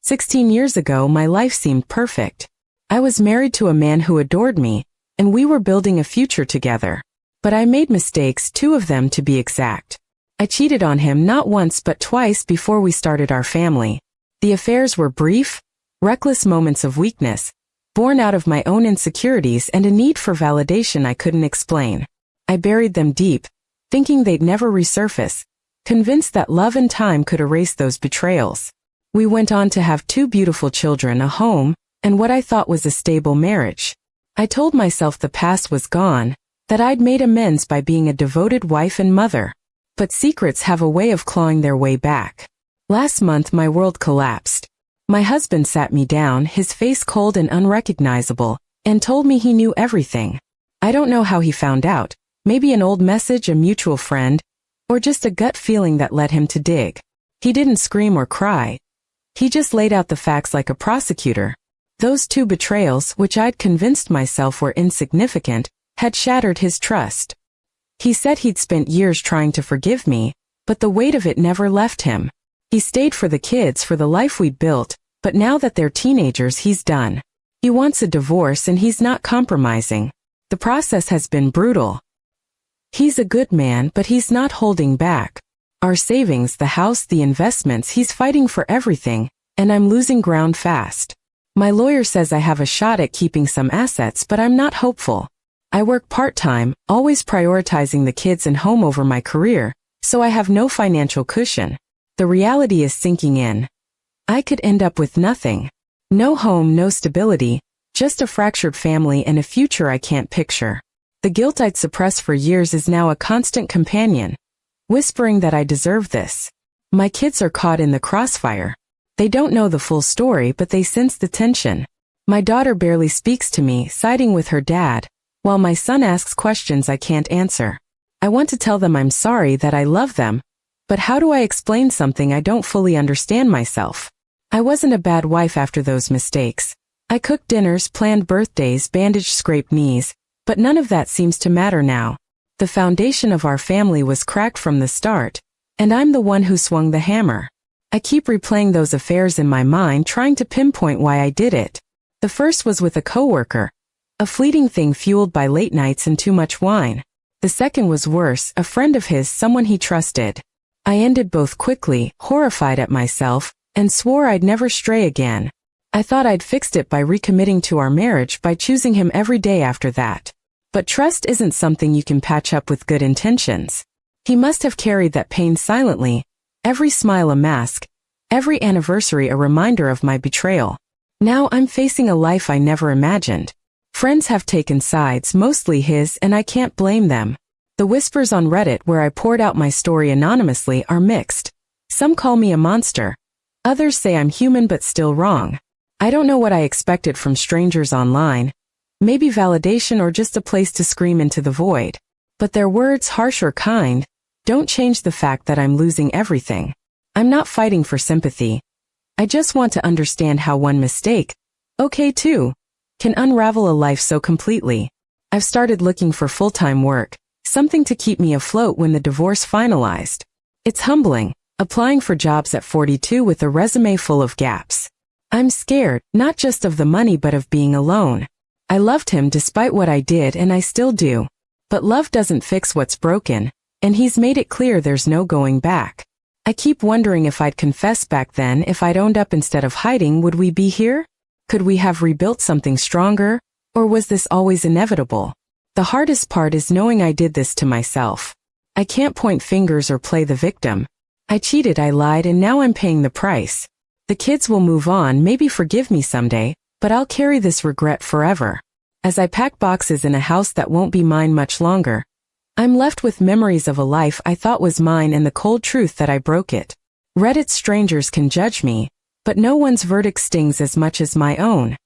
16 years ago, my life seemed perfect. I was married to a man who adored me, and we were building a future together. But I made mistakes, 2 of them to be exact. I cheated on him not once but twice before we started our family. The affairs were brief, reckless moments of weakness, born out of my own insecurities and a need for validation I couldn't explain. I buried them deep, thinking they'd never resurface, convinced that love and time could erase those betrayals. We went on to have 2 beautiful children, a home, and what I thought was a stable marriage. I told myself the past was gone, that I'd made amends by being a devoted wife and mother. But secrets have a way of clawing their way back. Last month my world collapsed. My husband sat me down, his face cold and unrecognizable, and told me he knew everything. I don't know how he found out, maybe an old message, a mutual friend, or just a gut feeling that led him to dig. He didn't scream or cry. He just laid out the facts like a prosecutor. Those 2 betrayals, which I'd convinced myself were insignificant, had shattered his trust. He said he'd spent years trying to forgive me, but the weight of it never left him. He stayed for the kids, for the life we'd built, but now that they're teenagers, he's done. He wants a divorce and he's not compromising. The process has been brutal. He's a good man, but he's not holding back. Our savings, the house, the investments, he's fighting for everything, and I'm losing ground fast. My lawyer says I have a shot at keeping some assets, but I'm not hopeful. I work part-time, always prioritizing the kids and home over my career, so I have no financial cushion. The reality is sinking in. I could end up with nothing. No home, no stability, just a fractured family and a future I can't picture. The guilt I'd suppressed for years is now a constant companion, whispering that I deserve this. My kids are caught in the crossfire. They don't know the full story, but they sense the tension. My daughter barely speaks to me, siding with her dad, while my son asks questions I can't answer. I want to tell them I'm sorry, that I love them, but how do I explain something I don't fully understand myself? I wasn't a bad wife after those mistakes. I cooked dinners, planned birthdays, bandaged scraped knees, but none of that seems to matter now. The foundation of our family was cracked from the start, and I'm the one who swung the hammer. I keep replaying those affairs in my mind, trying to pinpoint why I did it. The first was with a coworker, a fleeting thing fueled by late nights and too much wine. The second was worse, a friend of his, someone he trusted. I ended both quickly, horrified at myself, and swore I'd never stray again. I thought I'd fixed it by recommitting to our marriage, by choosing him every day after that. But trust isn't something you can patch up with good intentions. He must have carried that pain silently, every smile a mask, every anniversary a reminder of my betrayal. Now I'm facing a life I never imagined. Friends have taken sides, mostly his, and I can't blame them. The whispers on Reddit where I poured out my story anonymously are mixed. Some call me a monster. Others say I'm human but still wrong. I don't know what I expected from strangers online. Maybe validation or just a place to scream into the void. But their words, harsh or kind, don't change the fact that I'm losing everything. I'm not fighting for sympathy. I just want to understand how one mistake, okay too, can unravel a life so completely. I've started looking for full-time work, something to keep me afloat when the divorce finalized. It's humbling, applying for jobs at 42 with a resume full of gaps. I'm scared, not just of the money but of being alone. I loved him despite what I did, and I still do. But love doesn't fix what's broken, and he's made it clear there's no going back. I keep wondering if I'd confessed back then, if I'd owned up instead of hiding, would we be here? Could we have rebuilt something stronger, or was this always inevitable? The hardest part is knowing I did this to myself. I can't point fingers or play the victim. I cheated, I lied, and now I'm paying the price. The kids will move on, maybe forgive me someday, but I'll carry this regret forever. As I pack boxes in a house that won't be mine much longer, I'm left with memories of a life I thought was mine and the cold truth that I broke it. Reddit strangers can judge me, but no one's verdict stings as much as my own.